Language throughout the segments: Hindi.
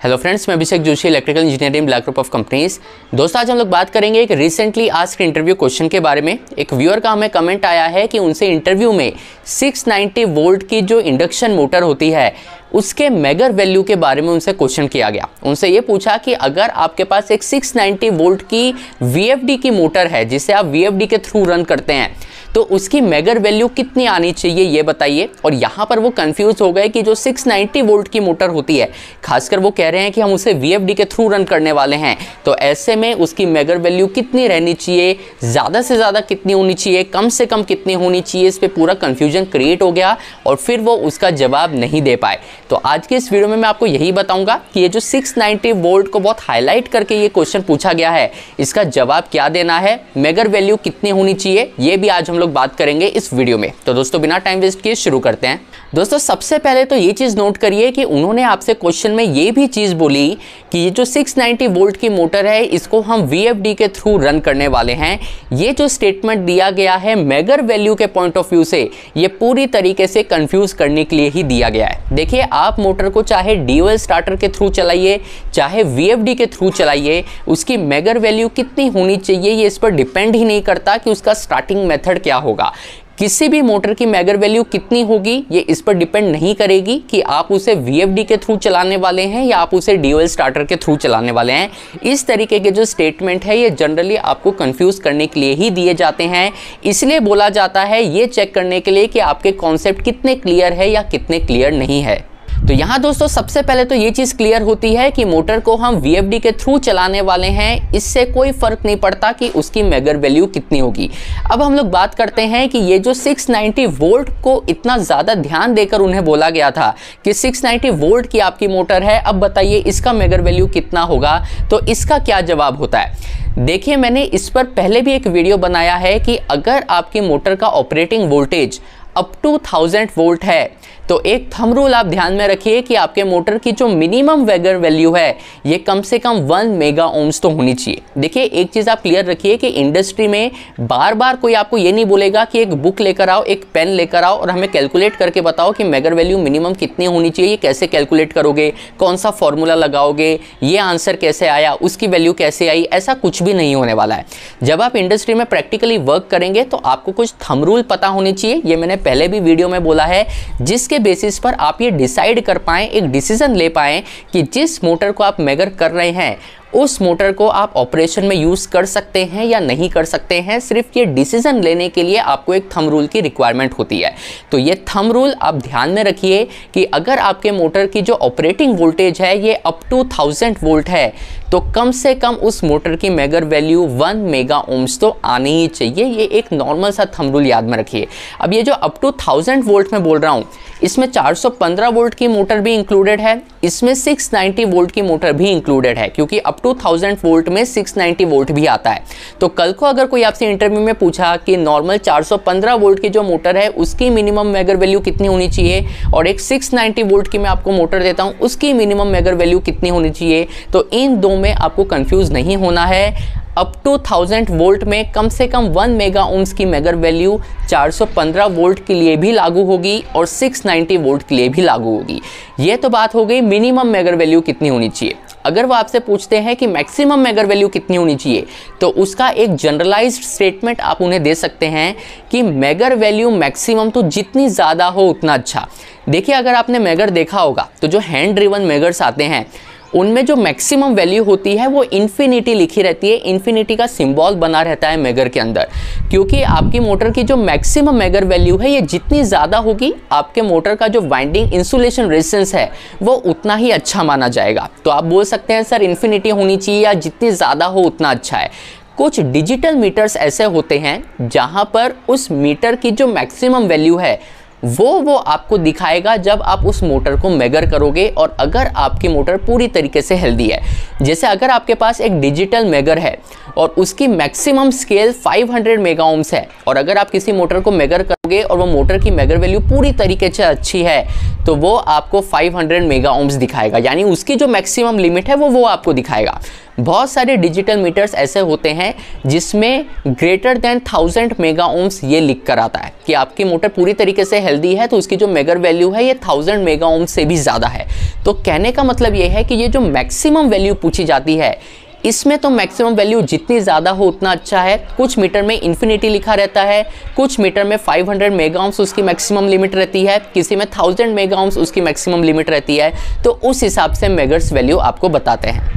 हेलो फ्रेंड्स, मैं Abhishek Joshi, electrical engineering black group of companies. दोस्तों, आज हम लोग बात करेंगे एक रिसेंटली आस्क्ड इंटरव्यू क्वेश्चन के बारे में। एक व्यूअर का हमें कमेंट आया है कि उनसे इंटरव्यू में 690 वोल्ट की जो इंडक्शन मोटर होती है उसके मेगर वैल्यू के बारे में उनसे क्वेश्चन किया गया। उनसे ये पूछा कि अगर आपके पास एक 690 वोल्ट की VFD की मोटर है जिसे आप VFD के थ्रू रन करते हैं तो उसकी मेगर वैल्यू कितनी आनी चाहिए ये बताइए। और यहाँ पर वो कंफ्यूज हो गए कि जो 690 वोल्ट की मोटर होती है, खासकर वो कह रहे हैं कि हम उसे VFD के थ्रू रन करने वाले हैं, तो ऐसे में उसकी मेगर वैल्यू कितनी रहनी चाहिए, ज़्यादा से ज़्यादा कितनी होनी चाहिए, कम से कम कितनी होनी चाहिए। इस पर पूरा कन्फ्यूजन क्रिएट हो गया और फिर वो उसका जवाब नहीं दे पाए। तो आज के इस वीडियो में मैं आपको यही बताऊंगा कि ये जो 690 वोल्ट को बहुत हाईलाइट करके ये क्वेश्चन पूछा गया है, इसका जवाब क्या देना है, मेगर वैल्यू कितनी होनी चाहिए, ये भी आज हम लोग बात करेंगे इस वीडियो में। तो दोस्तों, बिना टाइम वेस्ट किए शुरू करते हैं। दोस्तों, सबसे पहले तो ये चीज़ नोट करिए कि उन्होंने आपसे क्वेश्चन में ये भी चीज़ बोली कि ये जो 690 वोल्ट की मोटर है इसको हम VFD के थ्रू रन करने वाले हैं। ये जो स्टेटमेंट दिया गया है मेगर वैल्यू के पॉइंट ऑफ व्यू से, ये पूरी तरीके से कंफ्यूज करने के लिए ही दिया गया है। देखिए, आप मोटर को चाहे DOL स्टार्टर के थ्रू चलाइए, चाहे VFD के थ्रू चलाइए, उसकी मेगर वैल्यू कितनी होनी चाहिए ये इस पर डिपेंड ही नहीं करता कि उसका स्टार्टिंग मेथड क्या होगा। किसी भी मोटर की मेगर वैल्यू कितनी होगी ये इस पर डिपेंड नहीं करेगी कि आप उसे VFD के थ्रू चलाने वाले हैं या आप उसे DOL स्टार्टर के थ्रू चलाने वाले हैं। इस तरीके के जो स्टेटमेंट है ये जनरली आपको कंफ्यूज करने के लिए ही दिए जाते हैं। इसलिए बोला जाता है ये चेक करने के लिए कि आपके कॉन्सेप्ट कितने क्लियर है या कितने क्लियर नहीं है। तो यहाँ दोस्तों, सबसे पहले तो ये चीज़ क्लियर होती है कि मोटर को हम VFD के थ्रू चलाने वाले हैं, इससे कोई फ़र्क नहीं पड़ता कि उसकी मेगर वैल्यू कितनी होगी। अब हम लोग बात करते हैं कि ये जो 690 वोल्ट को इतना ज़्यादा ध्यान देकर उन्हें बोला गया था कि 690 वोल्ट की आपकी मोटर है, अब बताइए इसका मेगर वैल्यू कितना होगा, तो इसका क्या जवाब होता है। देखिए, मैंने इस पर पहले भी एक वीडियो बनाया है कि अगर आपकी मोटर का operating voltage up to 1000 volt है तो एक थंब रूल आप ध्यान में रखिए कि आपके मोटर की जो मिनिमम मेगर वैल्यू है ये कम से कम 1 मेगा ओम्स तो होनी चाहिए। देखिए, एक चीज़ आप क्लियर रखिए कि इंडस्ट्री में बार बार कोई आपको ये नहीं बोलेगा कि एक बुक लेकर आओ, एक पेन लेकर आओ और हमें कैलकुलेट करके बताओ कि मेगर वैल्यू मिनिमम कितनी होनी चाहिए, ये कैसे कैलकुलेट करोगे, कौन सा फॉर्मूला लगाओगे, ये आंसर कैसे आया, उसकी वैल्यू कैसे आई, ऐसा कुछ भी नहीं होने वाला है। जब आप इंडस्ट्री में प्रैक्टिकली वर्क करेंगे तो आपको कुछ थंब रूल पता होने चाहिए। ये मैंने पहले भी वीडियो में बोला है, जिसके बेसिस पर आप ये डिसाइड कर पाएं, एक डिसीजन ले पाएं कि जिस मोटर को आप मेगर कर रहे हैं उस मोटर को आप ऑपरेशन में यूज़ कर सकते हैं या नहीं कर सकते हैं। सिर्फ ये डिसीजन लेने के लिए आपको एक थंब रूल की रिक्वायरमेंट होती है। तो ये थंब रूल आप ध्यान में रखिए कि अगर आपके मोटर की जो ऑपरेटिंग वोल्टेज है ये अप टू 1000 वोल्ट है तो कम से कम उस मोटर की मेगर वैल्यू 1 मेगा ओम्स तो आनी ही चाहिए। ये एक नॉर्मल सा थंब रूल याद में रखिए। अब ये जो अप टू 1000 वोल्ट में बोल रहा हूँ, इसमें 415 वोल्ट की मोटर भी इंक्लूडेड है, इसमें 690 वोल्ट की मोटर भी इंक्लूडेड है, क्योंकि अप टू 1000 वोल्ट में 690 वोल्ट भी आता है। तो कल को अगर कोई आपसे इंटरव्यू में पूछा कि नॉर्मल 415 वोल्ट की जो मोटर है उसकी मिनिमम मेगर वैल्यू कितनी होनी चाहिए और एक 690 वोल्ट की मैं आपको मोटर देता हूं उसकी मिनिमम मेगर वैल्यू कितनी होनी चाहिए, तो इन दो में आपको कंफ्यूज नहीं होना है। अप टू 1000 वोल्ट में कम से कम 1 मेगा ओम्स की मेगर वैल्यू 415 वोल्ट के लिए भी लागू होगी और 690 वोल्ट के लिए भी लागू होगी। ये तो बात हो गई मिनिमम मेगर वैल्यू कितनी होनी चाहिए। अगर वो आपसे पूछते हैं कि मैक्सिमम मेगर वैल्यू कितनी होनी चाहिए तो उसका एक जनरलाइज्ड स्टेटमेंट आप उन्हें दे सकते हैं कि मेगर वैल्यू मैक्सिमम तो जितनी ज़्यादा हो उतना अच्छा। देखिए, अगर आपने मेगर देखा होगा तो जो हैंड ड्रिवन मेगर्स आते हैं उनमें जो मैक्सिमम वैल्यू होती है वो इन्फिनिटी लिखी रहती है, इन्फिनिटी का सिंबल बना रहता है मेगर के अंदर, क्योंकि आपकी मोटर की जो मैक्सिमम मेगर वैल्यू है ये जितनी ज़्यादा होगी आपके मोटर का जो वाइंडिंग इंसुलेशन रेजिस्टेंस है वो उतना ही अच्छा माना जाएगा। तो आप बोल सकते हैं सर इन्फिनिटी होनी चाहिए या जितनी ज़्यादा हो उतना अच्छा है। कुछ डिजिटल मीटर्स ऐसे होते हैं जहाँ पर उस मीटर की जो मैक्सिमम वैल्यू है वो आपको दिखाएगा जब आप उस मोटर को मेगर करोगे और अगर आपकी मोटर पूरी तरीके से हेल्दी है। जैसे अगर आपके पास एक डिजिटल मेगर है और उसकी मैक्सिमम स्केल 500 मेगा ओम्स है और अगर आप किसी मोटर को मेगर करोगे और वो मोटर की मेगर वैल्यू पूरी तरीके से अच्छी है तो वो आपको 500 मेगा ओम्स दिखाएगा, यानी उसकी जो मैक्सिमम लिमिट है वो आपको दिखाएगा। बहुत सारे डिजिटल मीटर्स ऐसे होते हैं जिसमें ग्रेटर देन 1000 मेगा ओम्स ये लिख कर आता है कि आपकी मोटर पूरी तरीके से हेल्दी है, तो उसकी जो मेगर वैल्यू है ये 1000 मेगा ओम्स से भी ज़्यादा है। तो कहने का मतलब ये है कि ये जो मैक्सिमम वैल्यू पूछी जाती है इसमें तो मैक्सिमम वैल्यू जितनी ज़्यादा हो उतना अच्छा है। कुछ मीटर में इन्फिनिटी लिखा रहता है, कुछ मीटर में 500 मेगा ओम्स उसकी मैक्सिमम लिमिट रहती है, किसी में 1000 मेगा ओम्स उसकी मैक्सिमम लिमिट रहती है। तो उस हिसाब से मेगर्स वैल्यू आपको बताते हैं।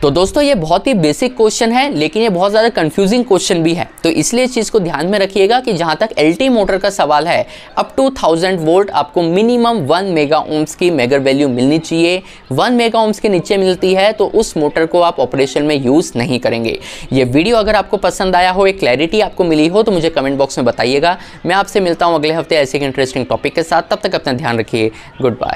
तो दोस्तों ये बहुत ही बेसिक क्वेश्चन है, लेकिन ये बहुत ज़्यादा कंफ्यूजिंग क्वेश्चन भी है, तो इसलिए इस चीज़ को ध्यान में रखिएगा कि जहाँ तक एलटी मोटर का सवाल है, अप टू 1000 वोल्ट आपको मिनिमम 1 मेगा ओम्स की मेगर वैल्यू मिलनी चाहिए। 1 मेगा ओम्स के नीचे मिलती है तो उस मोटर को आप ऑपरेशन में यूज़ नहीं करेंगे। ये वीडियो अगर आपको पसंद आया हो, एक क्लैरिटी आपको मिली हो, तो मुझे कमेंट बॉक्स में बताइएगा। मैं आपसे मिलता हूँ अगले हफ्ते ऐसे एक इंटरेस्टिंग टॉपिक के साथ। तब तक अपना ध्यान रखिए। Good bye.